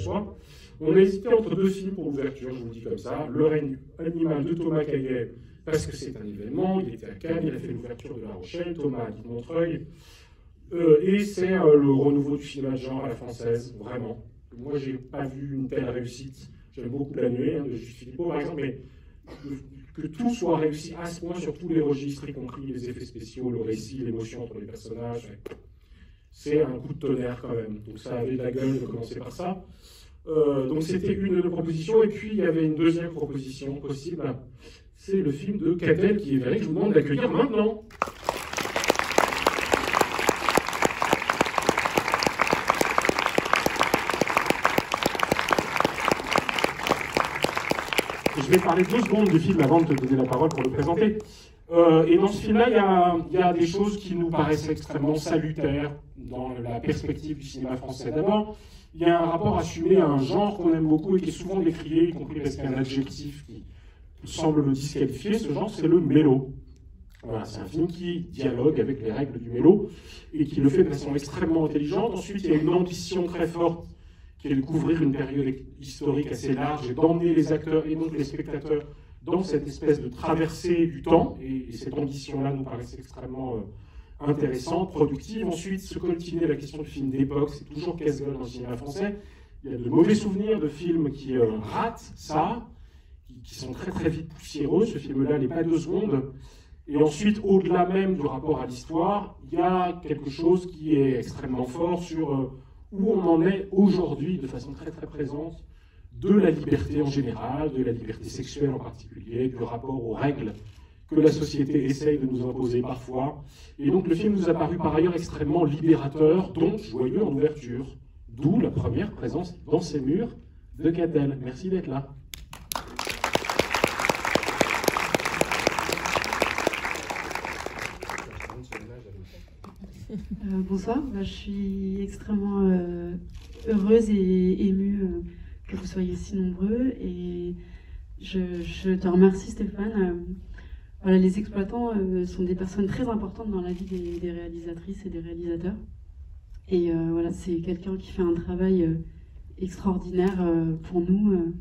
soi. On a hésité entre deux films pour l'ouverture, je vous le dis comme ça. Le règne animal de Thomas Caillet, parce que c'est un événement, il était à Cannes, il a fait l'ouverture de La Rochelle, Thomas dit Montreuil. Et c'est le renouveau du cinéma de genre à la française, vraiment. Moi, j'ai pas vu une telle réussite. J'aime beaucoup La Nuée, de Jules Philippot, par exemple, mais que tout soit réussi à ce point sur tous les registres, y compris les effets spéciaux, le récit, l'émotion entre les personnages. C'est un coup de tonnerre quand même. Donc ça avait de la gueule de commencer par ça. Donc c'était une de nos propositions. Et puis il y avait une deuxième proposition possible. C'est le film de Catel qui est vrai, que je vous demande d'accueillir maintenant. Je vais parler 2 secondes du film avant de te donner la parole pour le présenter. Et dans ce film-là, il y a des choses qui nous paraissent extrêmement salutaires dans la perspective du cinéma français. D'abord, il y a un rapport assumé à un genre qu'on aime beaucoup et qui est souvent décrié, y compris parce qu'un adjectif qui semble le disqualifier. Ce genre, c'est le mélo. Voilà, c'est un film qui dialogue avec les règles du mélo et qui le fait de façon extrêmement intelligente. Ensuite, il y a une ambition très forte qui est de couvrir une période historique assez large et d'emmener les acteurs et donc les spectateurs dans cette espèce de traversée du temps. Et cette ambition-là nous paraissait extrêmement intéressante, productive. Ensuite, se coltiner la question du film d'époque, c'est toujours casse-gueule dans le cinéma français. Il y a de mauvais souvenirs de films qui ratent ça, qui sont très très vite poussiéreux. Ce film-là n'est pas 2 secondes. Et ensuite, au-delà même du rapport à l'histoire, il y a quelque chose qui est extrêmement fort sur où on en est aujourd'hui, de façon très très présente, de la liberté en général, de la liberté sexuelle en particulier, du rapport aux règles que la société essaye de nous imposer parfois. Et donc le film nous a paru par ailleurs extrêmement libérateur, donc joyeux en ouverture. D'où la première présence dans ces murs de Catel. Merci d'être là. Bonsoir, je suis extrêmement heureuse et émue que vous soyez si nombreux et je te remercie Stéphane. Voilà, les exploitants sont des personnes très importantes dans la vie des réalisatrices et des réalisateurs et voilà, c'est quelqu'un qui fait un travail extraordinaire pour nous,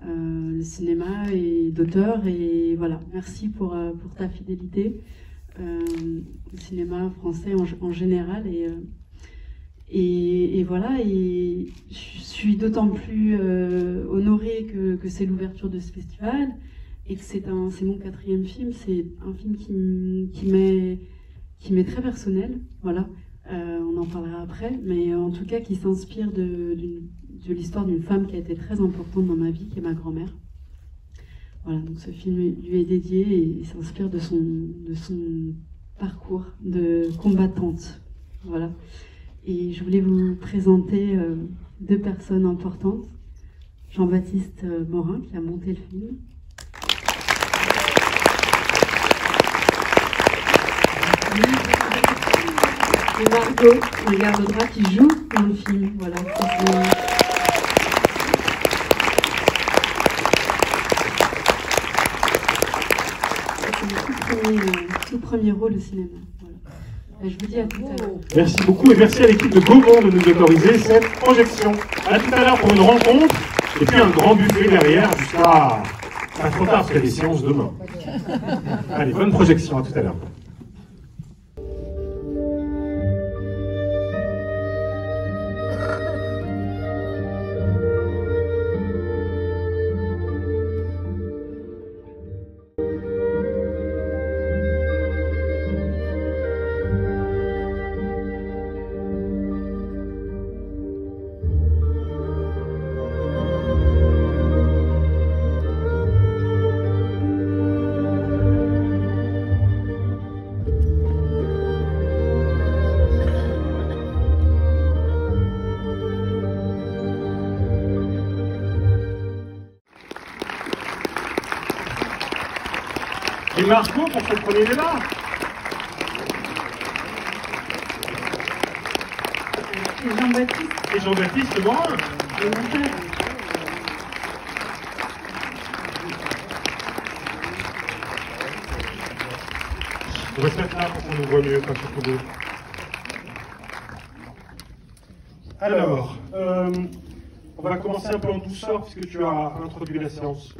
le cinéma et d'auteur, et voilà, merci pour ta fidélité. Le cinéma français en général et voilà, et je suis d'autant plus honorée que c'est l'ouverture de ce festival et que c'est mon 4e film. C'est un film qui m'est très personnel, voilà. On en parlera après, mais en tout cas qui s'inspire de l'histoire d'une femme qui a été très importante dans ma vie, qui est ma grand-mère. Voilà, donc ce film lui est dédié et s'inspire de son parcours de combattante. Voilà. Et je voulais vous présenter 2 personnes importantes. Jean-Baptiste Morin, qui a monté le film. Et Margot, le garde-droit, qui joue dans le film. Voilà. Tout premier rôle au cinéma. Voilà. Je vous dis à tout à l'heure. Merci beaucoup et merci à l'équipe de Gaumont de nous autoriser cette projection. À tout à l'heure pour une rencontre et puis un grand buffet derrière jusqu'à pas trop tard parce qu'il y a des séances demain. Allez, bonne projection, à tout à l'heure. Et Margot pour ce premier débat. Et Jean-Baptiste Morin. On va se mettre là pour qu'on nous voit mieux, pas sur tous deux. Alors, On va commencer un peu en douceur, puisque tu as introduit la séance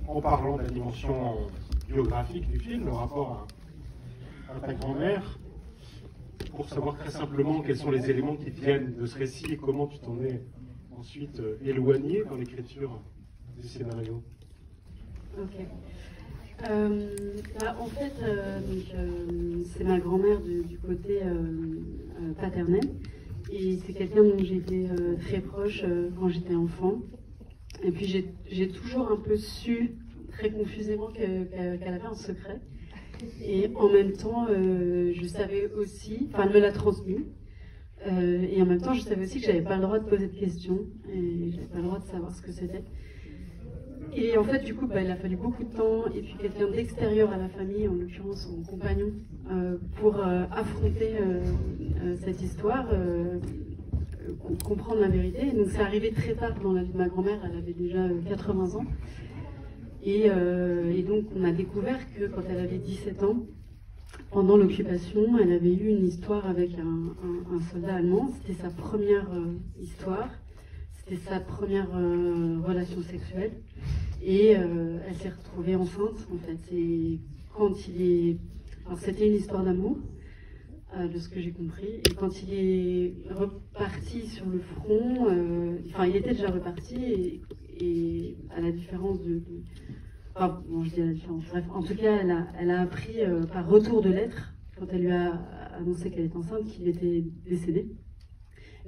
en parlant de la dimension biographique du film, le rapport à ta grand-mère, pour savoir très simplement quels sont les éléments qui viennent de ce récit et comment tu t'en es ensuite éloigné dans l'écriture du scénario. Ok. En fait, c'est ma grand-mère du côté paternel. Et c'est quelqu'un dont j'étais très proche quand j'étais enfant. Et puis j'ai toujours un peu su, très confusément, qu'elle avait un secret. Et en même temps, je savais aussi, enfin elle me l'a transmis, et en même temps je savais aussi que j'avais pas le droit de poser de questions, et j'avais pas le droit de savoir ce que c'était. Et en fait, du coup, il a fallu beaucoup de temps, et puis quelqu'un d'extérieur à la famille, en l'occurrence mon compagnon, pour affronter cette histoire, comprendre la vérité. Et donc c'est arrivé très tard dans la vie de ma grand-mère, elle avait déjà 80 ans. Et donc on a découvert que quand elle avait 17 ans, pendant l'occupation, elle avait eu une histoire avec un soldat allemand. C'était sa première histoire, c'était sa première relation sexuelle. Et elle s'est retrouvée enceinte, en fait. Et alors c'était une histoire d'amour, de ce que j'ai compris. Et quand il est reparti sur le front, il était déjà reparti, et à la différence enfin, bon, je dis à la différence. Bref, en tout cas, elle a appris par retour de lettres, quand elle lui a annoncé qu'elle était enceinte, qu'il était décédé.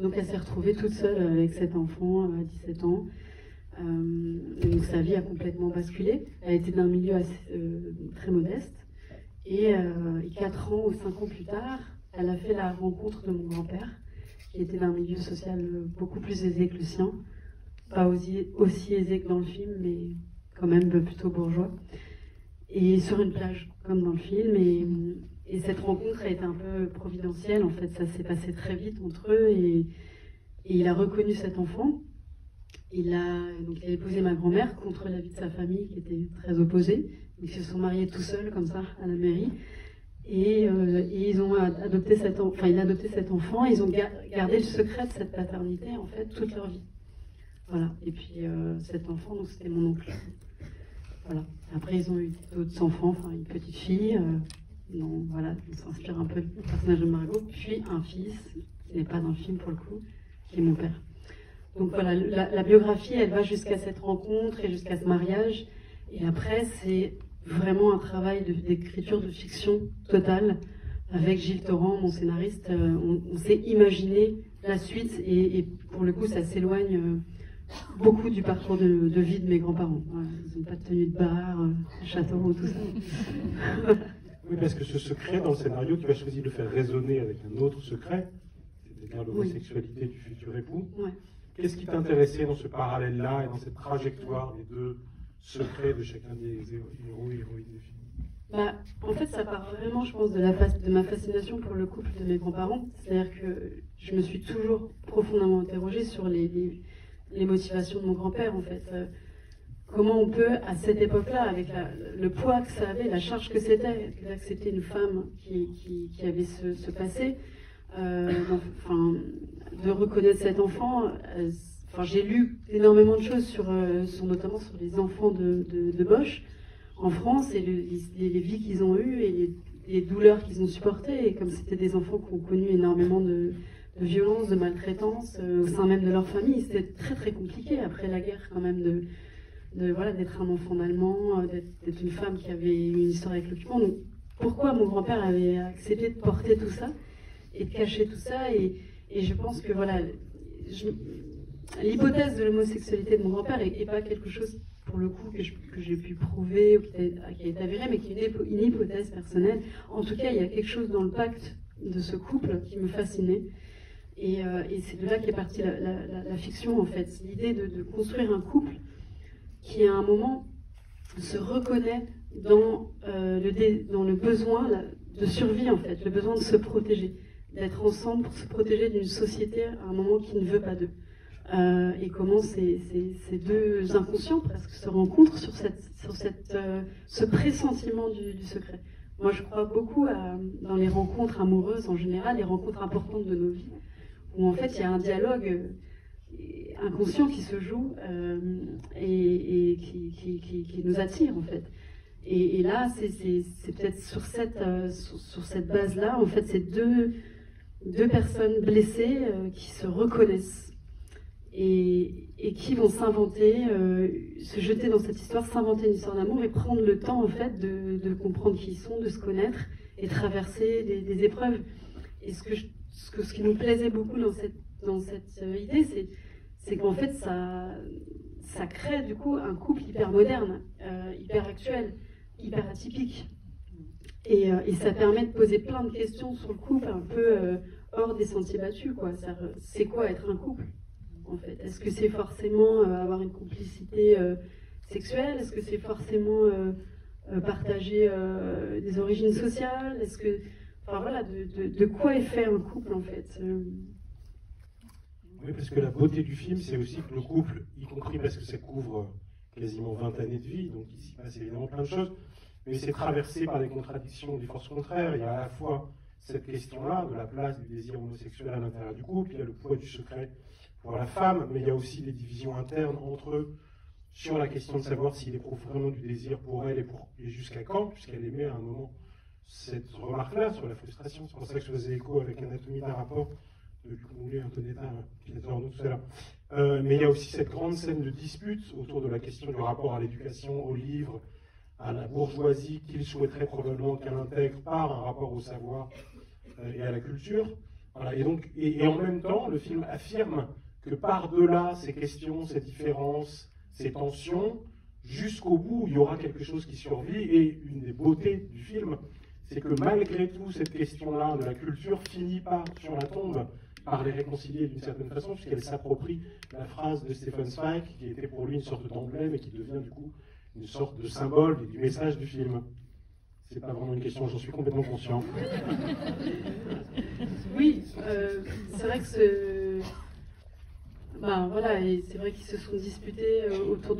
Donc elle s'est retrouvée toute seule avec cet enfant à 17 ans. Et donc sa vie a complètement basculé. Elle était d'un milieu très modeste. Et 4 ans ou 5 ans plus tard, elle a fait la rencontre de mon grand-père, qui était d'un milieu social beaucoup plus aisé que le sien. Pas aussi aisé que dans le film, mais quand même plutôt bourgeois. Et sur une plage, comme dans le film. Et cette rencontre a été un peu providentielle. En fait, ça s'est passé très vite entre eux. Et il a reconnu cet enfant. Il a épousé ma grand-mère contre l'avis de sa famille qui était très opposée. Ils se sont mariés tout seuls, comme ça, à la mairie. Et ils ont adopté cet enfant. Enfin, il a adopté cet enfant. Ils ont gardé le secret de cette paternité, en fait, toute leur vie. Voilà. Et puis, cet enfant, donc, c'était mon oncle. Voilà. Après, ils ont eu d'autres enfants, enfin, une petite fille. Donc, voilà, on s'inspire un peu du personnage de Margot. Puis, un fils, qui n'est pas dans le film pour le coup, qui est mon père. Donc voilà, la biographie, elle va jusqu'à cette rencontre et jusqu'à ce mariage. Et après, c'est vraiment un travail d'écriture de fiction totale. Avec Gilles Torrent, mon scénariste, on s'est imaginé la suite. Et pour le coup, ça s'éloigne beaucoup du parcours de vie de mes grands-parents. Voilà, ils n'ont pas de tenue de bar, château, tout ça. Oui, parce que ce secret dans le scénario, tu as choisi de le faire résonner avec un autre secret, c'est-à-dire l'homosexualité du futur époux. Ouais. Qu'est-ce qui t'intéressait dans ce parallèle-là et dans cette trajectoire des deux secrets de chacun des héros et héroïnes des films? En fait, ça part vraiment, je pense, de ma fascination pour le couple de mes grands-parents. C'est-à-dire que je me suis toujours profondément interrogée sur les motivations de mon grand-père, en fait. Comment on peut, à cette époque-là, avec le poids que ça avait, la charge que c'était, d'accepter une femme qui avait ce passé, de reconnaître cet enfant. J'ai lu énormément de choses notamment sur les enfants de Bosch en France et les vies qu'ils ont eues et les douleurs qu'ils ont supportées. Et comme c'était des enfants qui ont connu énormément de violence, de maltraitance au sein même de leur famille, c'était très très compliqué après la guerre quand même d'être un enfant d'Allemand, d'être une femme qui avait une histoire avec l'occupant. Donc pourquoi mon grand-père avait accepté de porter tout ça et de cacher tout ça, et je pense que voilà, l'hypothèse de l'homosexualité de mon grand-père n'est pas quelque chose, pour le coup, que j'ai pu prouver ou qui a été avéré, mais qui est une hypothèse personnelle. En tout cas, il y a quelque chose dans le pacte de ce couple qui me fascinait, et c'est de là qu'est partie la fiction, en fait. L'idée de construire un couple qui, à un moment, se reconnaît dans le besoin de survie, en fait, le besoin de se protéger, d'être ensemble pour se protéger d'une société à un moment qui ne veut pas d'eux. Et comment ces deux inconscients presque se rencontrent sur ce pressentiment du secret. Moi, je crois beaucoup dans les rencontres amoureuses en général, les rencontres importantes de nos vies, où en fait il y a un dialogue inconscient qui se joue et qui nous attire en fait. Et là, c'est peut-être sur cette base-là, en fait, c'est deux personnes blessées qui se reconnaissent et qui vont s'inventer, se jeter dans cette histoire, s'inventer une histoire d'amour et prendre le temps en fait de comprendre qui ils sont, de se connaître et traverser des épreuves. Et ce qui nous plaisait beaucoup dans cette idée, c'est qu'en fait ça crée du coup un couple hyper moderne, hyper actuel, hyper atypique. Et ça permet de poser plein de questions sur le couple un peu hors des sentiers battus, quoi. C'est quoi être un couple, en fait? Est-ce que c'est forcément avoir une complicité sexuelle? Est-ce que c'est forcément partager des origines sociales? Est-ce que, enfin voilà, de quoi est fait un couple, en fait? Oui, parce que la beauté du film, c'est aussi que le couple, y compris parce que ça couvre quasiment 20 années de vie, donc il s'y passe évidemment plein de choses, mais c'est traversé par des contradictions, des forces contraires. Il y a à la fois cette question-là de la place du désir homosexuel à l'intérieur du couple, il y a le poids du secret pour la femme, mais il y a aussi des divisions internes entre eux sur la question de savoir s'il éprouve vraiment du désir pour elle et jusqu'à quand, puisqu'elle émet à un moment cette remarque-là sur la frustration. C'est pour ça que je faisais écho avec Anatomie d'un rapport de Luc Moulet, Antonetta, Peter Arnaud, tout à l'heure. Mais il y a aussi cette grande scène de dispute autour de la question du rapport à l'éducation, au livre, à la bourgeoisie qu'il souhaiterait probablement qu'elle intègre par un rapport au savoir et à la culture. Voilà. Et en même temps, le film affirme que par-delà ces questions, ces différences, ces tensions, jusqu'au bout, il y aura quelque chose qui survit. Et une des beautés du film, c'est que malgré tout, cette question-là de la culture finit sur la tombe, par les réconcilier d'une certaine façon, puisqu'elle s'approprie la phrase de Stefan Zweig, qui était pour lui une sorte d'emblème et qui devient du coup une sorte de symbole du message du film. C'est pas vraiment une question, j'en suis complètement conscient. Oui, c'est vrai que voilà, et c'est vrai qu'ils se sont disputés autour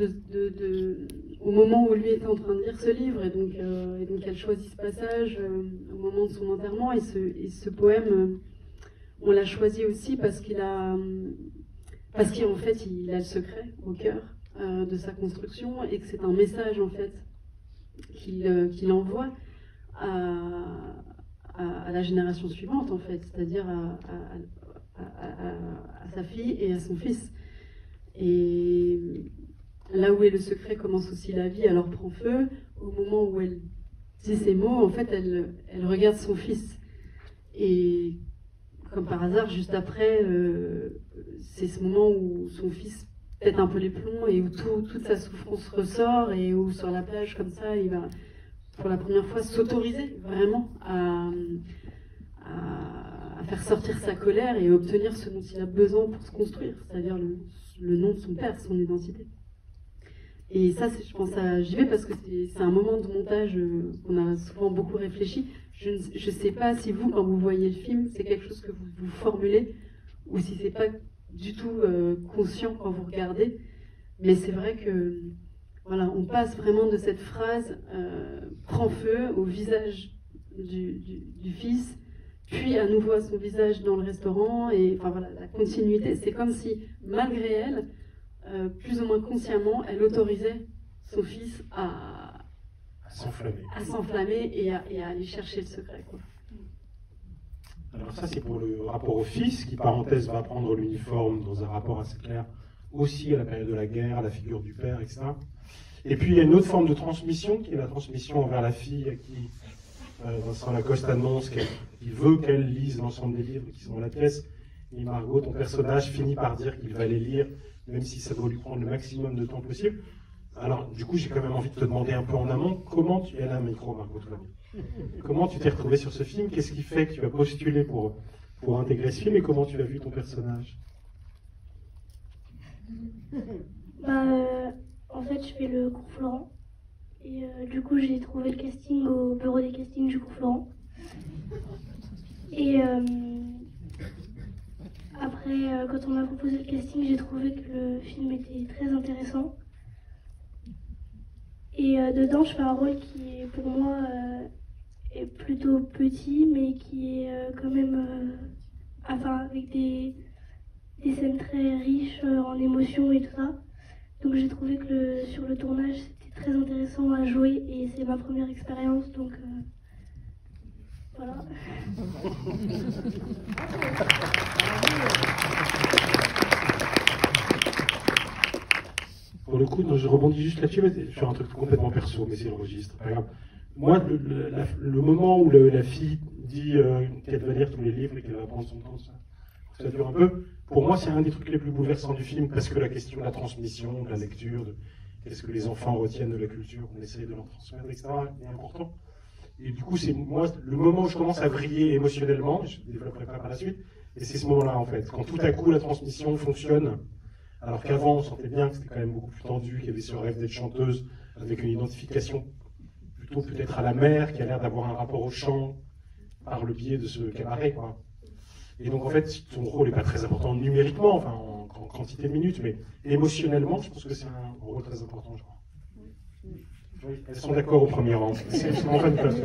au moment où lui était en train de lire ce livre, et donc elle choisit ce passage au moment de son enterrement, et ce poème, on l'a choisi aussi parce qu'en fait il a le secret au cœur de sa construction, et que c'est un message en fait qu'il envoie à la génération suivante, en fait, c'est-à-dire à sa fille et à son fils. Et là où est le secret commence aussi la vie, alors prend feu. Au moment où elle dit ces mots, en fait, elle regarde son fils. Et comme par hasard, juste après, c'est ce moment où son fils pète un peu les plombs et où toute sa souffrance ressort, et où sur la plage, comme ça, il va pour la première fois s'autoriser vraiment à faire sortir sa colère et obtenir ce dont il a besoin pour se construire, c'est-à-dire le nom de son père, son identité. Et ça, je pense j'y vais parce que c'est un moment de montage qu'on a souvent beaucoup réfléchi. Je ne sais pas si vous, quand vous voyez le film, c'est quelque chose que vous formulez, ou si c'est pas du tout conscient quand vous regardez. Mais c'est vrai que voilà, on passe vraiment de cette phrase prend feu au visage du fils, puis à nouveau à son visage dans le restaurant, et enfin voilà, la continuité, c'est comme si malgré elle, plus ou moins consciemment, elle autorisait son fils à s'enflammer et à aller chercher le secret, quoi. Alors ça, c'est pour le rapport au fils, qui, parenthèse, va prendre l'uniforme dans un rapport assez clair aussi à la période de la guerre, à la figure du père, etc. Et puis il y a une autre forme de transmission, qui est la transmission envers la fille, à qui Vincent Lacoste annonce qu'il veut qu'elle lise l'ensemble des livres qui sont dans la pièce. Et Margot, ton personnage, finit par dire qu'il va les lire, même si ça doit lui prendre le maximum de temps possible. Alors, du coup, j'ai quand même envie de te demander un peu en amont, comment tu es là, micro, Margot, tout va bien. Comment tu t'es retrouvée sur ce film? Qu'est-ce qui fait que tu as postulé pour intégrer ce film, et comment tu as vu ton personnage? En fait, je fais le cours Florent. Et du coup, j'ai trouvé le casting au bureau des castings du cours Florent. Et après, quand on m'a proposé le casting, j'ai trouvé que le film était très intéressant. Et dedans, je fais un rôle qui, pour moi, est plutôt petit, mais qui est quand même... avec des des scènes très riches en émotions et tout ça. Donc j'ai trouvé que sur le tournage, c'était très intéressant à jouer et c'est ma première expérience, donc voilà. Pour le coup, non, je rebondis juste là-dessus, mais je fais un truc complètement perso, mais c'est le registre, pas grave. Moi, le moment où la fille dit qu'elle va lire tous les livres et qu'elle va prendre son temps, ça dure un peu, pour moi, c'est un des trucs les plus bouleversants du film, parce que la question de la transmission, de la lecture, de qu'est-ce que les enfants retiennent de la culture, on essaie de leur transmettre, etc., est important. Et du coup, c'est moi, le moment où je commence à vriller émotionnellement, je développerai pas par la suite, et c'est ce moment-là, en fait, quand tout à coup la transmission fonctionne. Alors qu'avant, on sentait bien que c'était quand même beaucoup plus tendu, qu'il y avait ce rêve d'être chanteuse, avec une identification plutôt peut-être à la mère, qui a l'air d'avoir un rapport au chant par le biais de ce cabaret, quoi. Et donc en fait, son rôle n'est pas très important numériquement, enfin en quantité de minutes, mais émotionnellement, je pense que c'est un rôle très important, je crois. Oui, elles sont d'accord au premier rang. C'est vraiment pas une place.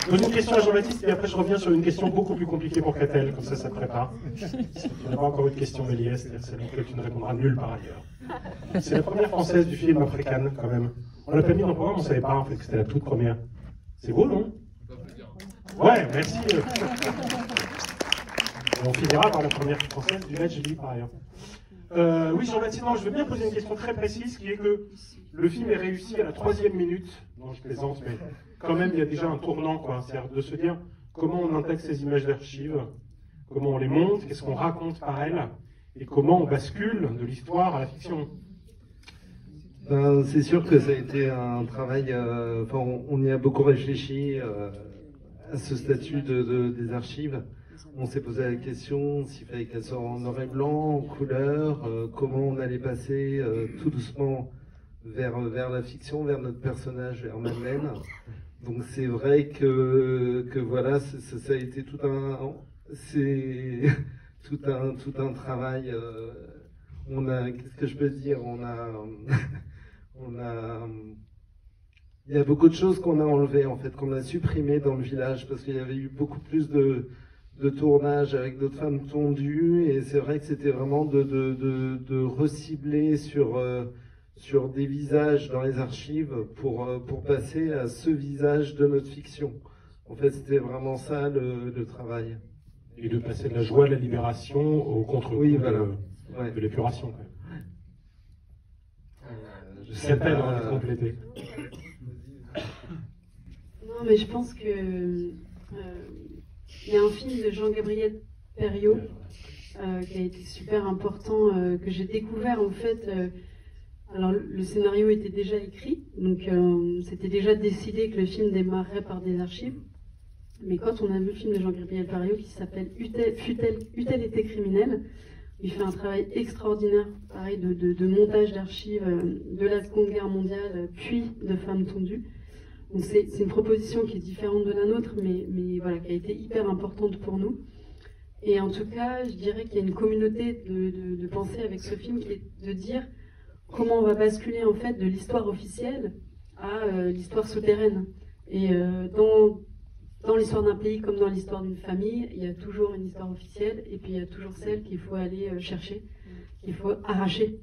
Je pose une question à Jean-Baptiste et après je reviens sur une question beaucoup plus compliquée pour Catel, comme ça te prépare. Tu n'as pas encore eu de question, Méliès, c'est-à-dire celle que tu ne répondras nulle par ailleurs. C'est la première française du film après Cannes, quand même. On l'a pas mis dans le programme, on ne savait pas en fait que c'était la toute première. C'est beau, non? Ouais, merci. Et on finira par la première française du match, je dis par ailleurs. Oui, Jean-Baptiste, je veux bien poser une question très précise, qui est que le film est réussi à la 3e minute. Non, je plaisante, mais quand même, il y a déjà un tournant, quoi. C'est-à-dire de se dire comment on intègre ces images d'archives, comment on les monte, qu'est-ce qu'on raconte par elles, et comment on bascule de l'histoire à la fiction. Ben, c'est sûr que ça a été un travail, on y a beaucoup réfléchi à ce statut des archives. On s'est posé la question s'il fallait qu'elles soient en noir et blanc, en couleur, comment on allait passer tout doucement vers la fiction, vers notre personnage, vers Madeleine. Donc c'est vrai que voilà, ça a été tout un travail. Qu'est-ce que je peux dire, il y a beaucoup de choses qu'on a enlevées en fait, qu'on a supprimées dans le village parce qu'il y avait eu beaucoup plus de tournage avec d'autres femmes tondues et c'est vrai que c'était vraiment de recibler sur des visages dans les archives pour passer à ce visage de notre fiction. En fait, c'était vraiment ça le travail. Et de passer de la joie de la libération au contre-coup de l'épuration. Je sais pas de compléter. Non, mais je pense que il y a un film de Jean-Gabriel Perriot qui a été super important, que j'ai découvert en fait. Alors le scénario était déjà écrit, donc c'était déjà décidé que le film démarrerait par des archives. Mais quand on a vu le film de Jean-Gabriel Perriot qui s'appelle Eût-elle été criminel, il fait un travail extraordinaire, pareil, de montage d'archives de la Seconde Guerre mondiale, puis de femmes tondues. Donc c'est une proposition qui est différente de la nôtre, mais voilà, qui a été hyper importante pour nous. Et en tout cas, je dirais qu'il y a une communauté de pensée avec ce film qui est de dire comment on va basculer en fait de l'histoire officielle à l'histoire souterraine. Et dans l'histoire d'un pays comme dans l'histoire d'une famille, il y a toujours une histoire officielle et puis il y a toujours celle qu'il faut aller chercher, qu'il faut arracher.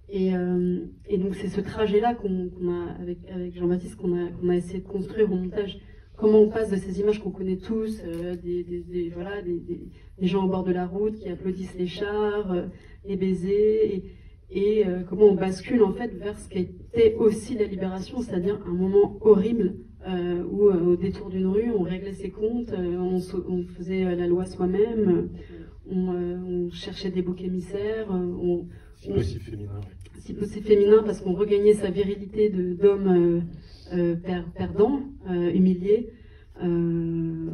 Et donc c'est ce trajet-là qu'on a avec Jean-Baptiste qu'on a essayé de construire au montage. Comment on passe de ces images qu'on connaît tous, des gens au bord de la route qui applaudissent les chars, les baisers, et comment on bascule en fait vers ce qui était aussi la libération, c'est-à-dire un moment horrible où au détour d'une rue on réglait ses comptes, on faisait la loi soi-même, on cherchait des boucs émissaires, si possible féminin. Si possible féminin parce qu'on regagnait sa virilité d'homme perdant, humilié, en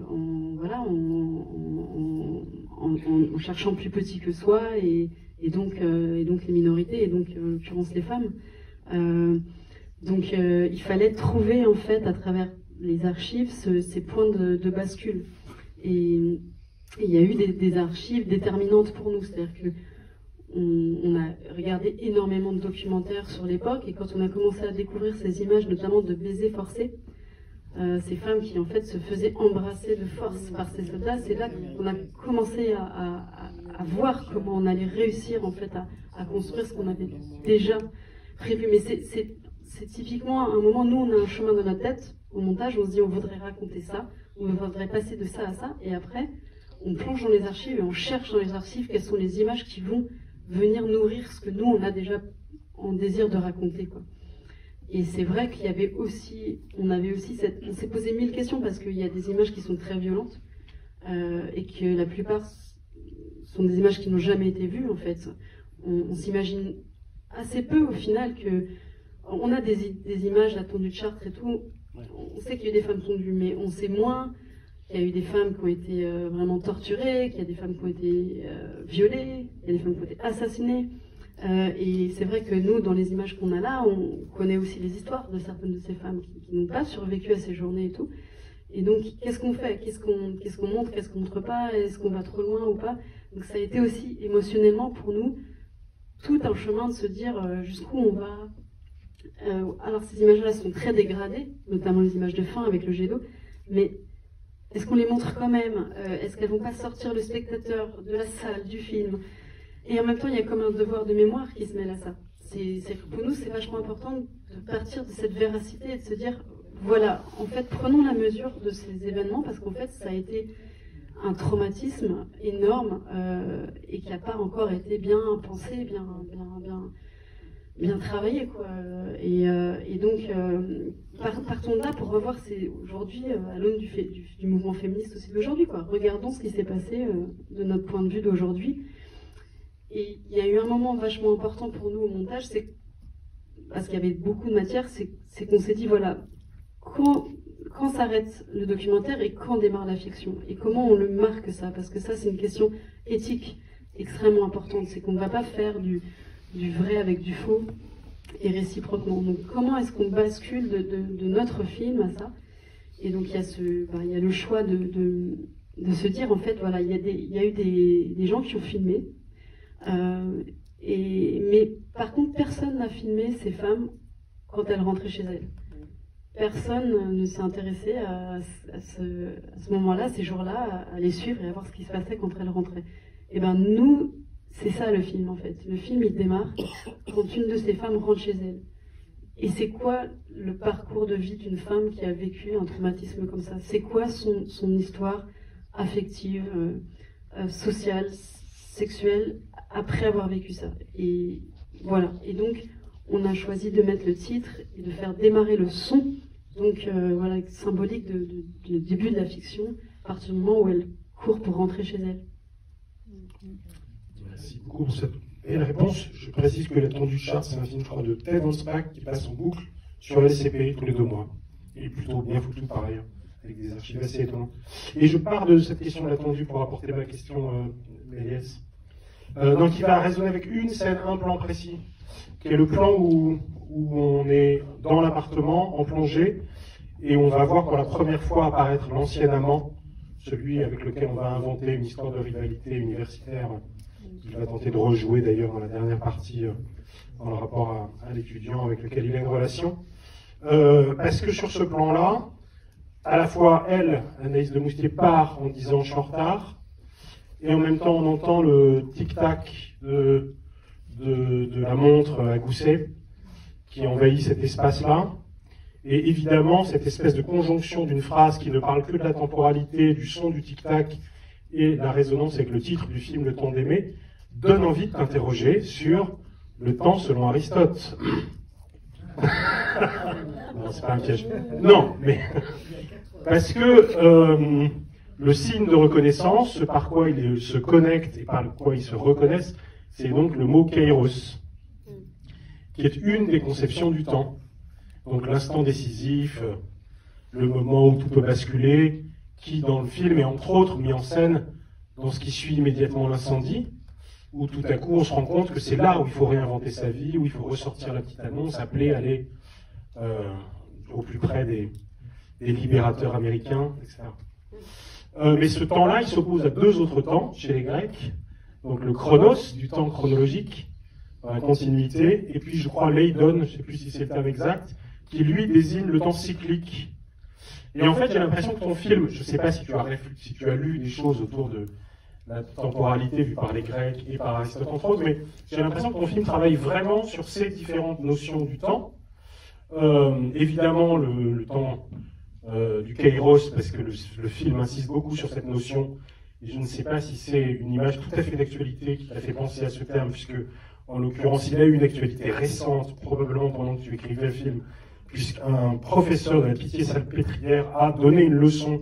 cherchant plus petit que soi et donc les minorités et donc en l'occurrence les femmes. Donc il fallait trouver en fait à travers les archives ces points de bascule. Et il y a eu des archives déterminantes pour nous, c'est-à-dire que on a regardé énormément de documentaires sur l'époque et quand on a commencé à découvrir ces images, notamment de baisers forcés, ces femmes qui en fait se faisaient embrasser de force par ces soldats, c'est là qu'on a commencé à voir comment on allait réussir en fait à construire ce qu'on avait déjà prévu. Mais c'est typiquement un moment, nous on a un chemin dans notre tête, au montage, on se dit on voudrait raconter ça, on voudrait passer de ça à ça, et après on plonge dans les archives et on cherche dans les archives quelles sont les images qui vont venir nourrir ce que nous on a déjà en désir de raconter, quoi. Et c'est vrai qu'il y avait aussi, on s'est posé 1000 questions parce qu'il y a des images qui sont très violentes et que la plupart sont des images qui n'ont jamais été vues en fait. On s'imagine assez peu au final que on a des images, la tondue de Chartres et tout. On sait qu'il y a eu des femmes tondues, mais on sait moins qu'il y a eu des femmes qui ont été vraiment torturées, qu'il y a des femmes qui ont été violées, il y a des femmes qui ont été assassinées. Et c'est vrai que nous, dans les images qu'on a là, on connaît aussi les histoires de certaines de ces femmes qui n'ont pas survécu à ces journées et tout. Et donc, qu'est-ce qu'on fait? Qu'est-ce qu'on montre? Qu'est-ce qu'on montre pas? Est-ce qu'on va trop loin ou pas? Donc ça a été aussi émotionnellement pour nous tout un chemin de se dire jusqu'où on va. Alors ces images-là sont très dégradées, notamment les images de fin avec le jet d'eau, mais est-ce qu'on les montre quand même? Est-ce qu'elles vont pas sortir le spectateur de la salle, du film? Et en même temps, il y a comme un devoir de mémoire qui se mêle à ça. Pour nous, c'est vachement important de partir de cette véracité et de se dire, voilà, en fait, prenons la mesure de ces événements parce qu'en fait, ça a été un traumatisme énorme et qui n'a pas encore été bien pensé, bien travaillé, quoi. Et donc, partons de là pour revoir aujourd'hui, à l'aune du mouvement féministe aussi d'aujourd'hui, quoi. Regardons ce qui s'est passé de notre point de vue d'aujourd'hui. Et il y a eu un moment vachement important pour nous au montage, parce qu'il y avait beaucoup de matière, c'est qu'on s'est dit, voilà, quand s'arrête le documentaire et quand démarre la fiction? Et comment on le marque ça? Parce que ça, c'est une question éthique extrêmement importante. C'est qu'on ne va pas faire du vrai avec du faux et réciproquement. Donc comment est-ce qu'on bascule de notre film à ça? Et donc il y a le choix de se dire, en fait, voilà, il y a eu des gens qui ont filmé. Mais par contre, personne n'a filmé ces femmes quand elles rentraient chez elles. Personne ne s'est intéressé à ce moment-là, ces jours-là, à les suivre et à voir ce qui se passait quand elles rentraient. Et ben nous, c'est ça le film en fait. Le film il démarre quand une de ces femmes rentre chez elle. Et c'est quoi le parcours de vie d'une femme qui a vécu un traumatisme comme ça? C'est quoi son histoire affective, sociale, sexuelle après avoir vécu ça? Et voilà. Et donc, on a choisi de mettre le titre et de faire démarrer le son, donc voilà, symbolique du début de la fiction, à partir du moment où elle court pour rentrer chez elle. Merci beaucoup pour cette belle réponse. Je précise que La tondue de Chartres, c'est un film, je crois, de Ted Ansbach qui passe en boucle sur LCP tous les 2 mois. Et plutôt bien foutu par ailleurs, avec des archives assez étonnantes. Et je pars de cette question de La tondue pour apporter ma question, Méliès. Donc il va résonner avec une scène, un plan précis, qui est le plan où on est dans l'appartement, en plongée, et on va voir pour la première fois apparaître l'ancien amant, celui avec lequel on va inventer une histoire de rivalité universitaire, qu'il va tenter de rejouer d'ailleurs dans la dernière partie, dans le rapport à l'étudiant avec lequel il a une relation. Parce que sur ce plan-là, à la fois elle, Anaïs de Moustier, part en disant « je suis en retard », et en même temps on entend le tic-tac de la montre à gousset qui envahit cet espace-là. Et évidemment, cette espèce de conjonction d'une phrase qui ne parle que de la temporalité, du son du tic-tac et la résonance avec le titre du film Le temps d'aimer, donne envie de t'interroger sur le temps selon Aristote. Non, c'est pas un piège. Non, mais parce que le signe de reconnaissance, ce par quoi ils se connectent et par quoi ils se reconnaissent, c'est donc le mot kairos, qui est une des conceptions du temps. Donc l'instant décisif, le moment où tout peut basculer, qui dans le film est entre autres mis en scène dans ce qui suit immédiatement l'incendie, où tout à coup on se rend compte que c'est là où il faut réinventer sa vie, où il faut ressortir la petite annonce, appeler, aller au plus près des libérateurs américains, etc. Mais ce temps-là, il s'oppose à 2 autres temps chez les Grecs, donc le chronos, du temps chronologique, dans la continuité, et puis je crois l'eidon, je ne sais plus si c'est le terme exact, qui lui désigne le temps cyclique. Et en fait, j'ai l'impression que ton film, je ne sais pas si tu as lu des choses autour la temporalité vue par les Grecs et par Aristote entre autres, mais j'ai l'impression que ton film travaille vraiment sur ces différentes notions du temps. Évidemment, le temps du kairos, parce que le film insiste beaucoup sur cette notion, et je ne sais pas si c'est une image tout à fait d'actualité qui t'a fait penser à ce terme, puisque, en l'occurrence, il a eu une actualité récente, probablement pendant que tu écrivais le film, puisqu'un professeur de la Pitié-Salpêtrière a donné une leçon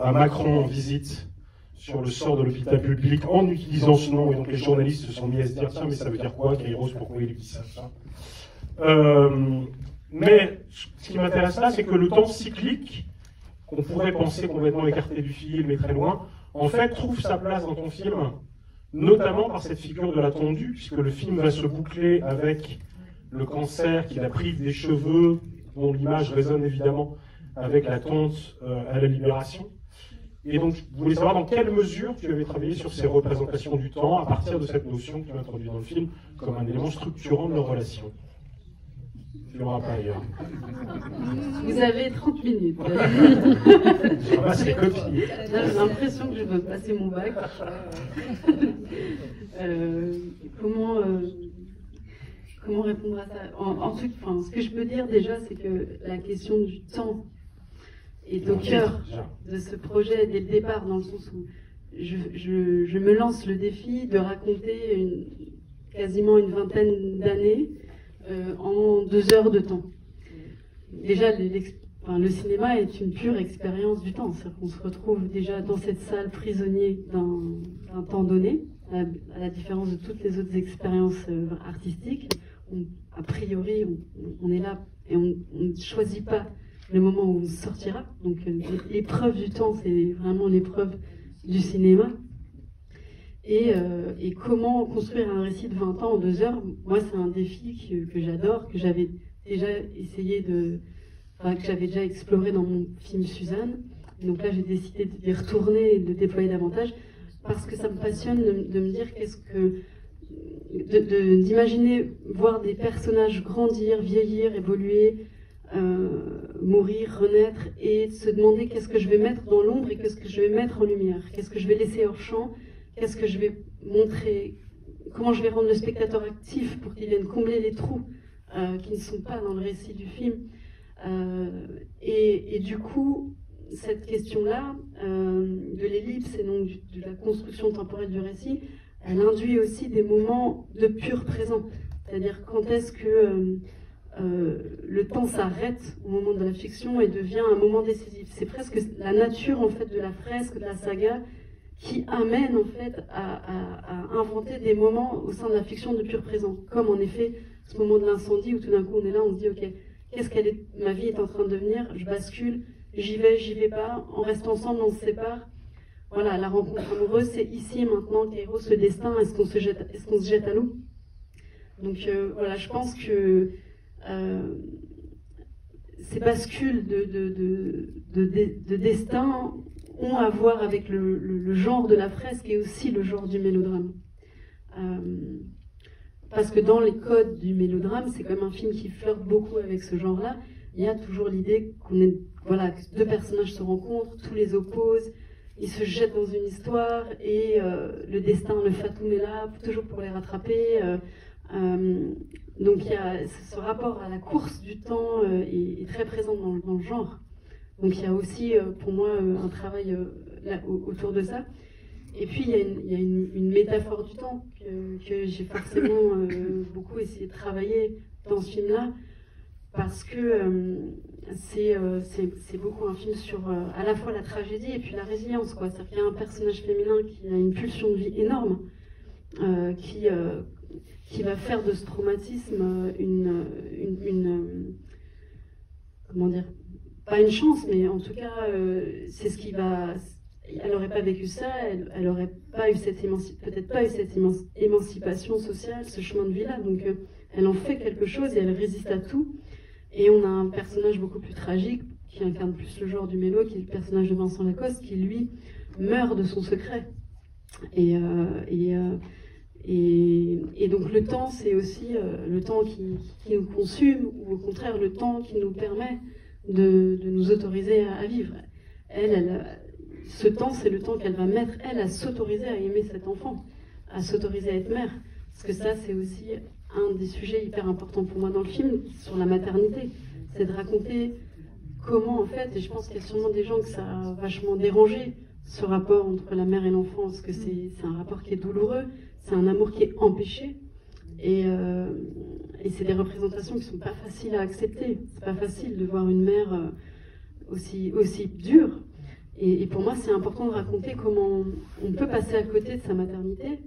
à Macron en visite sur le sort de l'hôpital public en utilisant ce nom, et donc les journalistes se sont mis à se dire tiens, mais ça veut dire quoi, Kairos, pourquoi il dit ça, mais ce qui m'intéresse là, c'est que le temps cyclique, qu'on pourrait penser complètement écarté du film et très loin, en fait trouve sa place dans ton film, notamment par cette figure de la tondue, puisque le film va se boucler avec le cancer qui la prive des cheveux, dont l'image résonne évidemment avec la tonte à la Libération. Et donc, je voulais savoir dans quelle mesure tu avais travaillé sur ces représentations du temps à partir de cette notion que tu as introduite dans le film comme un élément structurant de leur relation. Tu l'auras pas ailleurs. Vous avez 30 minutes. Je ramasse les copies. J'ai l'impression que je veux passer mon bac. Comment répondre à ça? Ce que je peux dire déjà, c'est que la question du temps est au cœur de ce projet dès le départ, dans le sens où je me lance le défi de raconter quasiment une vingtaine d'années en 2 heures de temps. Déjà, le cinéma est une pure expérience du temps. C'est-à-dire qu'on se retrouve déjà dans cette salle prisonnier d'un temps donné, à la différence de toutes les autres expériences artistiques. A priori, on est là et on ne choisit pas le moment où on sortira. Donc l'épreuve du temps, c'est vraiment l'épreuve du cinéma. Et comment construire un récit de 20 ans en 2 heures, moi c'est un défi que j'adore, que j'avais déjà que j'avais déjà exploré dans mon film Suzanne. Et donc là j'ai décidé d'y retourner et de déployer davantage, parce que ça me passionne de me dire d'imaginer voir des personnages grandir, vieillir, évoluer, mourir, renaître, et se demander qu'est-ce que je vais mettre dans l'ombre et qu'est-ce que je vais mettre en lumière, qu'est-ce que je vais laisser hors champ, qu'est-ce que je vais montrer, comment je vais rendre le spectateur actif pour qu'il vienne combler les trous qui ne sont pas dans le récit du film. Et du coup, cette question-là de l'ellipse et donc de la construction temporelle du récit, elle induit aussi des moments de pur présent. C'est-à-dire quand est-ce que le temps s'arrête au moment de la fiction et devient un moment décisif. C'est presque la nature en fait de la fresque, de la saga, qui amène en fait à inventer des moments au sein de la fiction de pur présent. Comme en effet ce moment de l'incendie où tout d'un coup on est là, on se dit ok, ma vie est en train de devenir, je bascule, j'y vais pas, on reste ensemble, on se sépare. Voilà, la rencontre amoureuse, c'est ici et maintenant, Kairos, le destin, est-ce qu'on se jette à l'eau? Donc voilà, je pense que ces bascules de destin ont à voir avec le genre de la fresque et aussi le genre du mélodrame. Parce que dans les codes du mélodrame, c'est comme un film qui flirte beaucoup avec ce genre-là. Il y a toujours l'idée que 2 personnages se rencontrent, tous les opposent, ils se jettent dans une histoire et le destin, le fatum est là, toujours pour les rattraper. Donc il y a ce rapport à la course du temps est très présent dans le genre. Donc il y a aussi pour moi un travail autour de ça. Et puis il y a une métaphore du temps que j'ai forcément beaucoup essayé de travailler dans ce film-là, parce que c'est beaucoup un film sur à la fois la tragédie et puis la résilience, quoi. C'est-à-dire qu'il y a un personnage féminin qui a une pulsion de vie énorme, qui va faire de ce traumatisme comment dire, pas une chance, mais en tout cas c'est ce qui va. Elle n'aurait pas vécu ça, elle n'aurait pas eu peut-être pas eu cette émancipation sociale, ce chemin de vie-là. Donc elle en fait quelque chose et elle résiste à tout. Et on a un personnage beaucoup plus tragique, qui incarne plus le genre du mélo, qui est le personnage de Vincent Lacoste, qui lui meurt de son secret. Et donc le temps, c'est aussi le temps qui nous consume, ou au contraire le temps qui nous permet de nous autoriser à vivre. ce temps, c'est le temps qu'elle va mettre, elle, à s'autoriser à aimer cet enfant, à s'autoriser à être mère. Parce que ça, c'est aussi un des sujets hyper importants pour moi dans le film, sur la maternité. C'est de raconter comment, en fait, et je pense qu'il y a sûrement des gens que ça a vachement dérangé, ce rapport entre la mère et l'enfant, parce que c'est un rapport qui est douloureux, c'est un amour qui est empêché, et c'est des représentations qui sont pas faciles à accepter. C'est pas facile de voir une mère aussi dure. Et pour moi, c'est important de raconter comment on peut passer à côté de sa maternité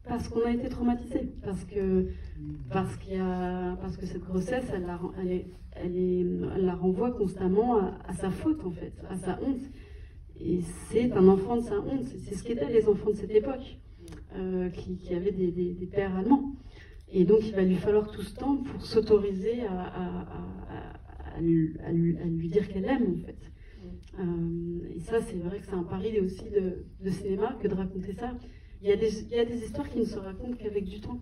parce qu'on a été traumatisé, parce que cette grossesse, elle la renvoie constamment à sa faute, en fait, à sa honte. Et c'est un enfant de sa honte. C'est ce qu'étaient les enfants de cette époque, qui avaient des pères allemands. Et donc, il va lui falloir tout ce temps pour s'autoriser à lui dire qu'elle l'aime, en fait. Et ça, c'est vrai que c'est un pari aussi de cinéma que de raconter ça. Il y a des histoires qui ne se racontent qu'avec du temps.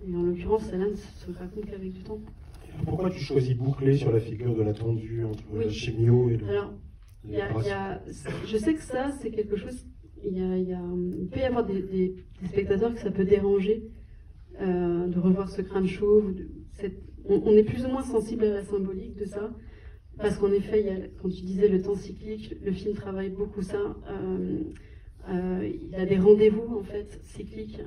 Et en l'occurrence, celle-là ne se raconte qu'avec du temps. Pourquoi tu choisis boucler sur la figure de la tendue entre Chimio et le... Alors, je sais que ça, c'est quelque chose... Il peut y avoir des spectateurs que ça peut déranger de revoir ce crâne chauve. On est plus ou moins sensible à la symbolique de ça. Parce qu'en effet, quand tu disais le temps cyclique, le film travaille beaucoup ça. Il a des rendez-vous, en fait, cycliques.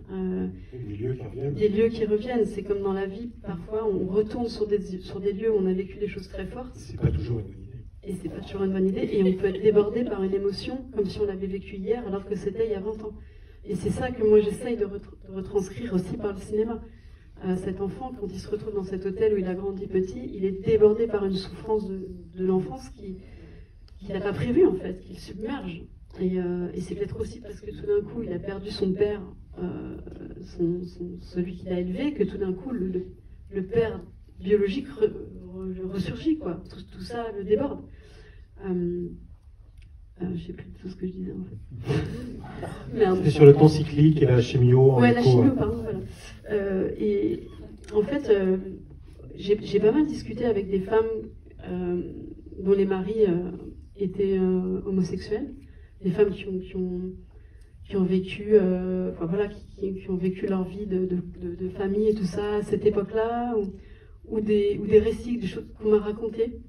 Des lieux qui reviennent. C'est comme dans la vie, parfois, on retourne sur des lieux où on a vécu des choses très fortes. C'est pas toujours une bonne idée. Et c'est pas toujours une bonne idée. Et on peut être débordé par une émotion, comme si on l'avait vécu hier, alors que c'était il y a 20 ans. Et c'est ça que moi, j'essaye de retranscrire aussi par le cinéma. Cet enfant, quand il se retrouve dans cet hôtel où il a grandi petit, il est débordé par une souffrance de l'enfance qu'il n'a pas prévue, en fait, qu'il submerge. Et c'est peut-être aussi parce que tout d'un coup, il a perdu son père, celui qu'il a élevé, que tout d'un coup, le père biologique ressurgit, quoi. Tout ça le déborde. Je sais plus tout ce que je disais, en fait. C'était sur le temps cyclique et la chimio. Ouais, la chimio, pardon, voilà. Et en fait, j'ai pas mal discuté avec des femmes dont les maris étaient homosexuels, des femmes qui ont vécu, qui ont vécu leur vie de famille et tout ça à cette époque-là, ou des récits, des choses qu'on m'a racontées.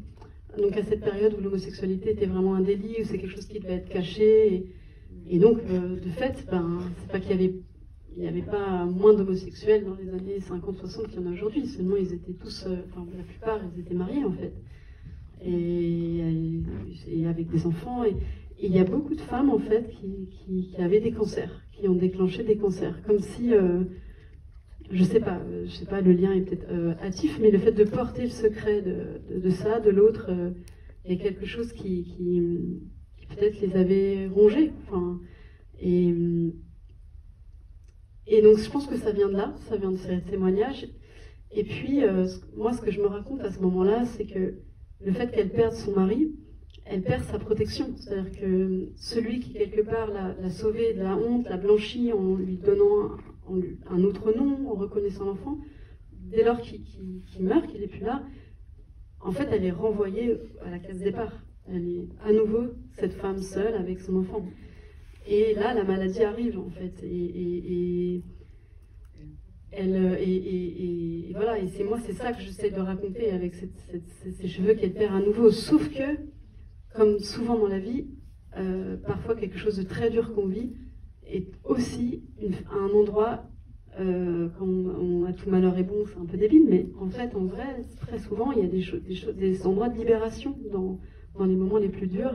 Donc à cette période où l'homosexualité était vraiment un délit, où c'est quelque chose qui devait être caché, et donc de fait, c'est pas qu'il y avait pas moins d'homosexuels dans les années 50-60 qu'il y en a aujourd'hui, seulement ils étaient tous, la plupart, ils étaient mariés, en fait, et avec des enfants, et il y a beaucoup de femmes, en fait, qui avaient des cancers, qui ont déclenché des cancers, comme si, je sais pas, le lien est peut-être hâtif, mais le fait de porter le secret de ça, de l'autre, il y a quelque chose qui peut-être les avait rongés, enfin, et donc je pense que ça vient de là, ça vient de ces témoignages. Et puis, moi, ce que je me raconte à ce moment-là, c'est que le fait qu'elle perde son mari, elle perd sa protection. C'est-à-dire que celui qui, quelque part, l'a sauvée de la honte, l'a blanchie en lui donnant un autre nom, en reconnaissant l'enfant, dès lors qu'il meurt, qu'il n'est plus là, en fait, elle est renvoyée à la case départ. Elle est à nouveau cette femme seule avec son enfant. Et là, la maladie arrive, en fait. Et voilà, et c'est ça que j'essaie de raconter avec ces cheveux qu'elle perd à nouveau. Sauf que, comme souvent dans la vie, parfois quelque chose de très dur qu'on vit est aussi un endroit, quand à tout malheur est bon, c'est un peu débile, mais en fait, en vrai, très souvent, il y a des endroits de libération dans les moments les plus durs,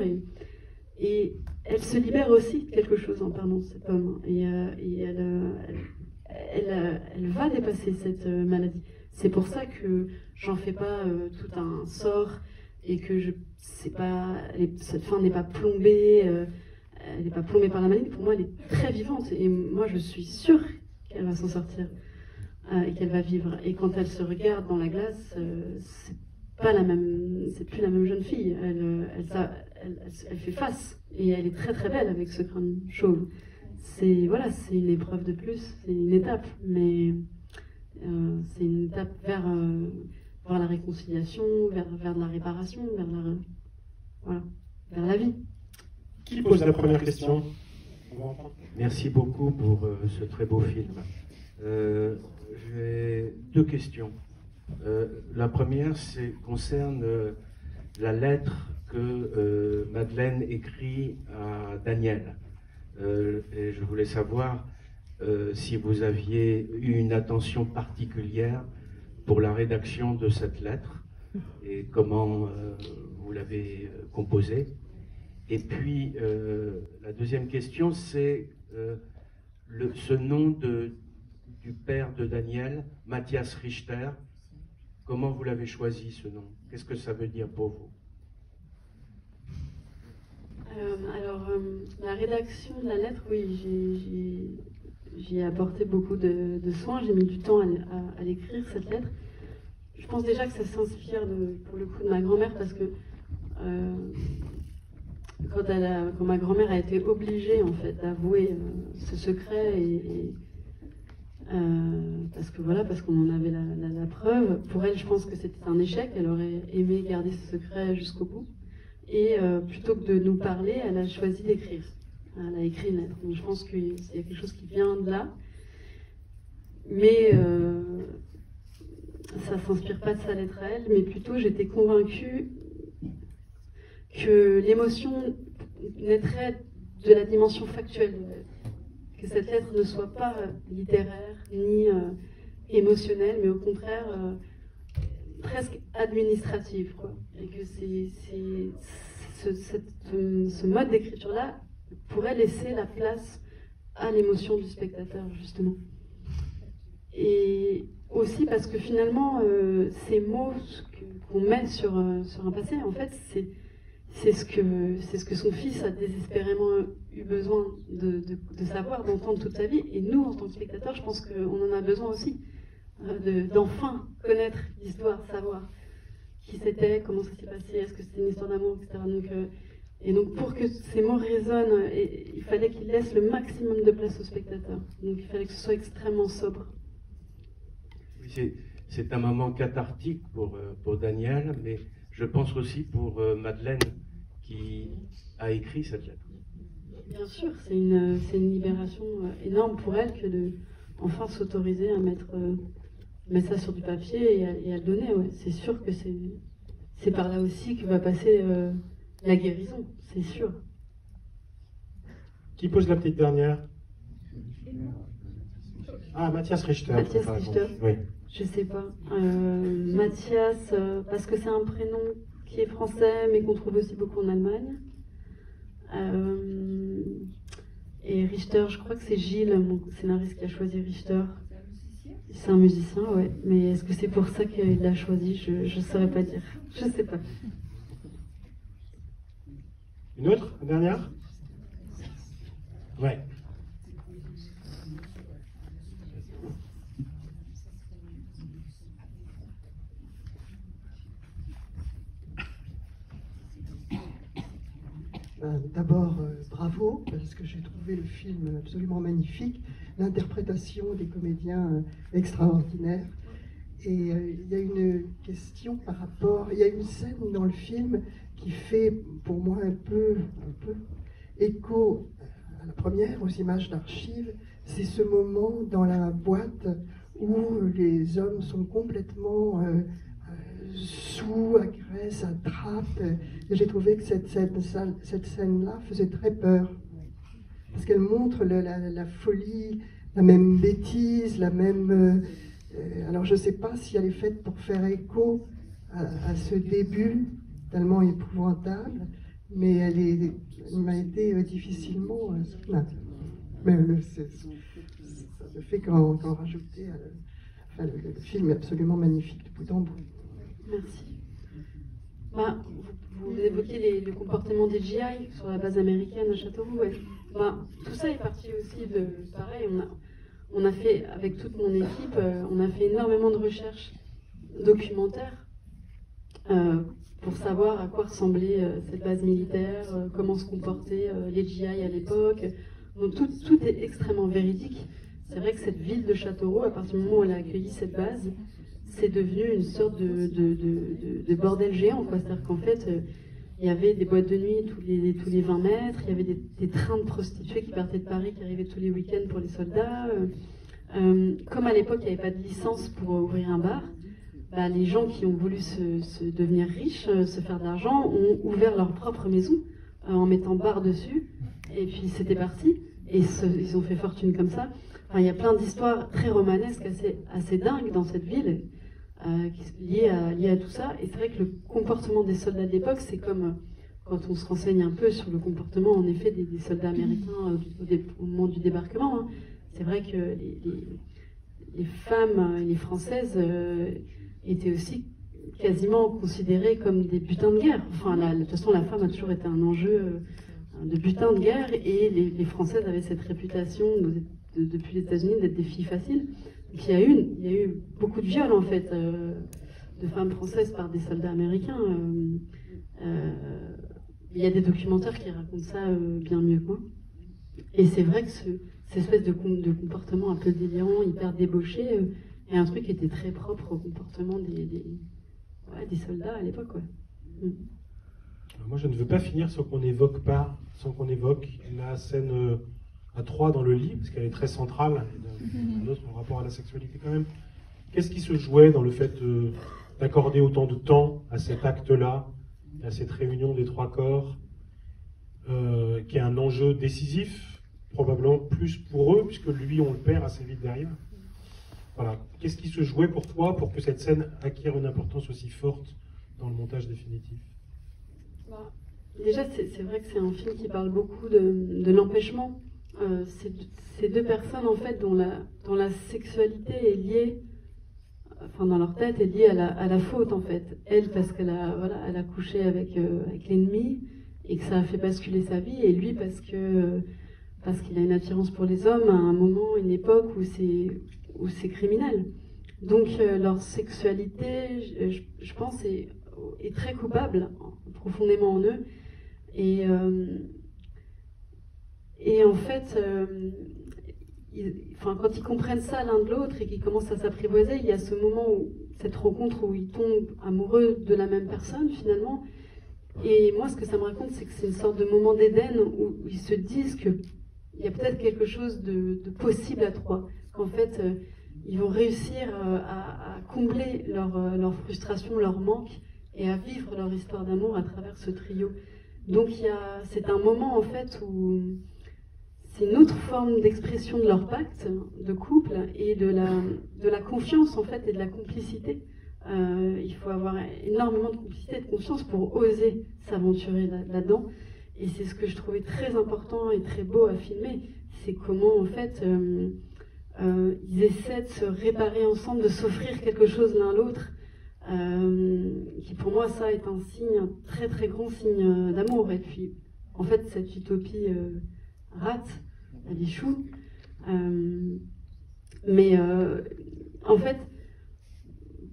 et elle se libère aussi de quelque chose en perdant cet homme, et elle va dépasser cette maladie. C'est pour ça que j'en fais pas tout un sort, et que cette fin n'est pas plombée, elle n'est pas plombée par la maladie. Pour moi, elle est très vivante, et moi, je suis sûre qu'elle va s'en sortir, et qu'elle va vivre. Et quand elle se regarde dans la glace, c'est plus la même jeune fille. Elle fait face, et elle est très très belle avec ce crâne chauve. C'est une épreuve de plus, c'est une étape, mais c'est une étape vers la réconciliation, vers de la réparation, vers la vie. Qui pose la première question? Merci beaucoup pour ce très beau film. J'ai deux questions. La première concerne la lettre que Madeleine écrit à Daniel. Et je voulais savoir si vous aviez eu une attention particulière pour la rédaction de cette lettre et comment vous l'avez composée. Et puis, la deuxième question, c'est ce nom du père de Daniel, Matthias Richter. Comment vous l'avez choisi, ce nom? Qu'est-ce que ça veut dire pour vous? La rédaction de la lettre, oui, j'y ai apporté beaucoup de soins. J'ai mis du temps à l'écrire, cette lettre. Je pense déjà que ça s'inspire, pour le coup, de ma grand-mère, parce que quand ma grand-mère a été obligée, en fait, d'avouer ce secret, parce qu'on en avait la preuve, pour elle, je pense que c'était un échec. Elle aurait aimé garder ce secret jusqu'au bout. Et plutôt que de nous parler, elle a choisi d'écrire. Elle a écrit une lettre. Donc je pense qu'il y a quelque chose qui vient de là. Mais ça ne s'inspire pas de sa lettre à elle, mais plutôt j'étais convaincue que l'émotion naîtrait de la dimension factuelle de la lettre. Que cette lettre ne soit pas littéraire ni émotionnelle, mais au contraire presque administrative, quoi. Et que ce mode d'écriture-là pourrait laisser la place à l'émotion du spectateur, justement. Et aussi parce que finalement, ces mots qu'on met sur un passé, en fait, c'est ce que son fils a désespérément eu besoin de savoir, d'entendre toute sa vie. Et nous, en tant que spectateurs, je pense qu'on en a besoin aussi, d'enfin connaître l'histoire, savoir qui c'était, comment ça s'est passé, est-ce que c'était une histoire d'amour, etc. Donc pour que ces mots résonnent, il fallait qu'ils laissent le maximum de place au spectateur. Donc il fallait que ce soit extrêmement sobre. Oui, c'est un moment cathartique pour Daniel, mais je pense aussi pour Madeleine qui a écrit cette lettre. Bien sûr, c'est une libération énorme pour elle que de enfin s'autoriser à mettre ça sur du papier et à le donner. Ouais. C'est sûr que c'est par là aussi que va passer la guérison, c'est sûr. Qui pose la petite dernière? Ah, Matthias Richter. Matthias Richter. Oui. Je sais pas. Matthias, parce que c'est un prénom qui est français, mais qu'on trouve aussi beaucoup en Allemagne. Et Richter, je crois que c'est Gilles, mon scénariste, qui a choisi Richter. C'est un musicien, ouais. Mais est-ce que c'est pour ça qu'il l'a choisi? Je ne saurais pas dire. Je sais pas. Une autre? Une dernière? Ouais. D'abord, bravo, parce que j'ai trouvé le film absolument magnifique, l'interprétation des comédiens extraordinaire. Et il y a une question par rapport, il y a une scène dans le film qui fait pour moi un peu écho à la première, aux images d'archives. C'est ce moment dans la boîte où les hommes sont complètement sous, agressent, attrapent. Et j'ai trouvé que cette scène-là faisait très peur. Parce qu'elle montre la folie, la même bêtise, la même... alors je ne sais pas si elle est faite pour faire écho à ce début tellement épouvantable, mais elle m'a été difficilement soutenable. Mais ça ne fait qu'en rajouter. Enfin, le film est absolument magnifique de bout en bout. Merci. Vous évoquez le comportement des GI sur la base américaine à Châteauroux. Ouais. Tout ça est parti aussi de pareil. On a fait, avec toute mon équipe, on a fait énormément de recherches documentaires pour savoir à quoi ressemblait cette base militaire, comment se comportaient les GI à l'époque. Donc tout est extrêmement véridique. C'est vrai que cette ville de Châteauroux, à partir du moment où elle a accueilli cette base, c'est devenu une sorte de bordel géant, quoi. C'est-à-dire qu'en fait, il Il y avait des boîtes de nuit tous les 20 mètres, il y avait des trains de prostituées qui partaient de Paris, qui arrivaient tous les week-ends pour les soldats. Comme à l'époque, il n'y avait pas de licence pour ouvrir un bar, bah, les gens qui ont voulu se devenir riches, se faire de l'argent, ont ouvert leur propre maison en mettant bar dessus, et puis c'était parti, et ils ont fait fortune comme ça. Enfin, il y a plein d'histoires très romanesques, assez dingues dans cette ville, liées à tout ça. Et c'est vrai que le comportement des soldats de l'époque, c'est comme quand on se renseigne un peu sur le comportement, en effet, des soldats américains au moment du débarquement. Hein. C'est vrai que les femmes, les Françaises, étaient aussi quasiment considérées comme des butins de guerre. Enfin, de toute façon, la femme a toujours été un enjeu de butin de guerre, et les Françaises avaient cette réputation depuis les États-Unis d'être des filles faciles. Donc, il y a eu beaucoup de viols, en fait, de femmes françaises par des soldats américains. Il y a des documentaires qui racontent ça bien mieux que moi. Et c'est vrai que cette espèce de comportement un peu délirant, hyper débauché, est un truc qui était très propre au comportement des soldats à l'époque. Ouais. Moi, je ne veux pas finir sans qu'on évoque la scène à 3 dans le lit, parce qu'elle est très centrale, et d'autres en rapport à la sexualité quand même. Qu'est-ce qui se jouait dans le fait d'accorder autant de temps à cet acte-là, à cette réunion des 3 corps, qui est un enjeu décisif, probablement plus pour eux, puisque lui, on le perd assez vite derrière. Voilà. Qu'est-ce qui se jouait pour toi pour que cette scène acquiert une importance aussi forte dans le montage définitif? Déjà, c'est vrai que c'est un film qui parle beaucoup de l'empêchement. Ces 2 personnes, en fait, dont la sexualité est liée, enfin dans leur tête, est liée à la faute, en fait. Elle, parce qu'elle a couché avec l'ennemi, et que ça a fait basculer sa vie, et lui, parce qu'il a une attirance pour les hommes à un moment, une époque où c'est criminel. Donc leur sexualité, je pense, est très coupable, profondément en eux. Et en fait, quand ils comprennent ça l'un de l'autre et qu'ils commencent à s'apprivoiser, il y a ce moment, cette rencontre où ils tombent amoureux de la même personne finalement. Et moi, ce que ça me raconte, c'est que c'est une sorte de moment d'Éden où ils se disent qu'il y a peut-être quelque chose de possible à 3. Qu'en fait, ils vont réussir à combler leur frustration, leur manque, et à vivre leur histoire d'amour à travers ce trio. Donc c'est un moment en fait où c'est une autre forme d'expression de leur pacte de couple et de la confiance en fait et de la complicité. Il faut avoir énormément de complicité et de confiance pour oser s'aventurer là-dedans. Et c'est ce que je trouvais très important et très beau à filmer, c'est comment en fait ils essaient de se réparer ensemble, de s'offrir quelque chose l'un l'autre. Qui pour moi ça est un très très grand signe d'amour. Et puis en fait cette utopie rate, elle échoue, mais en fait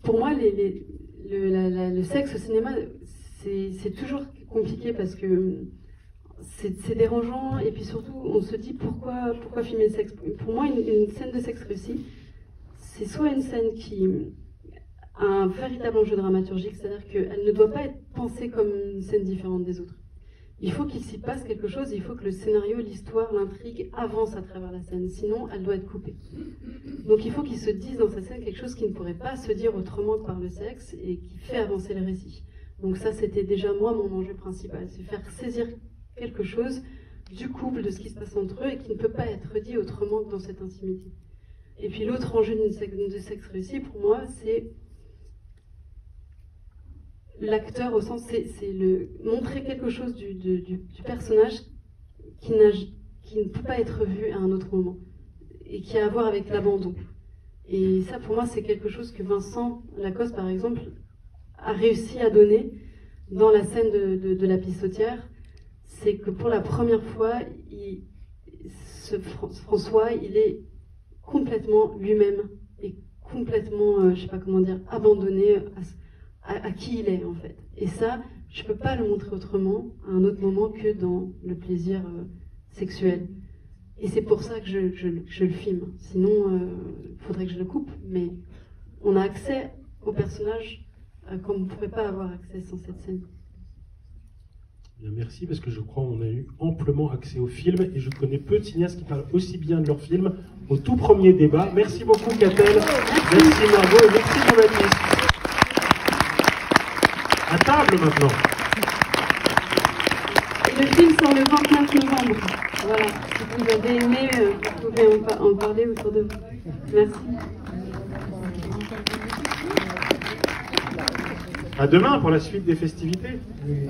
pour moi le sexe au cinéma c'est toujours compliqué parce que c'est dérangeant, et puis surtout on se dit pourquoi filmer le sexe. Pour moi une scène de sexe réussie, c'est soit une scène qui un véritable enjeu dramaturgique, c'est-à-dire qu'elle ne doit pas être pensée comme une scène différente des autres. Il faut qu'il s'y passe quelque chose, il faut que le scénario, l'histoire, l'intrigue avance à travers la scène, sinon elle doit être coupée. Donc il faut qu'il se dise dans cette scène quelque chose qui ne pourrait pas se dire autrement que par le sexe et qui fait avancer le récit. Donc ça c'était déjà moi mon enjeu principal, c'est faire saisir quelque chose du couple, de ce qui se passe entre eux et qui ne peut pas être dit autrement que dans cette intimité. Et puis l'autre enjeu de sexe réussi pour moi c'est l'acteur au sens, c'est montrer quelque chose du personnage qui ne peut pas être vu à un autre moment et qui a à voir avec l'abandon. Et ça, pour moi, c'est quelque chose que Vincent Lacoste, par exemple, a réussi à donner dans la scène de la pissotière. C'est que pour la première fois, François, il est complètement lui-même et complètement, je sais pas comment dire, abandonné à qui il est en fait. Et ça, je peux pas le montrer autrement à un autre moment que dans le plaisir sexuel. Et c'est pour ça que je le filme. Sinon, il faudrait que je le coupe. Mais on a accès au personnage comme on ne pourrait pas avoir accès sans cette scène. Bien, merci, parce que je crois qu'on a eu amplement accès au film, et je connais peu de cinéastes qui parlent aussi bien de leur film au tout premier débat. Merci beaucoup, Catel. Merci, Margot, et merci, Jean-Baptiste. À table, maintenant. Le film sort le 29 novembre. Voilà, si vous avez aimé, vous pouvez en parler autour de vous. Merci. À demain pour la suite des festivités. Oui.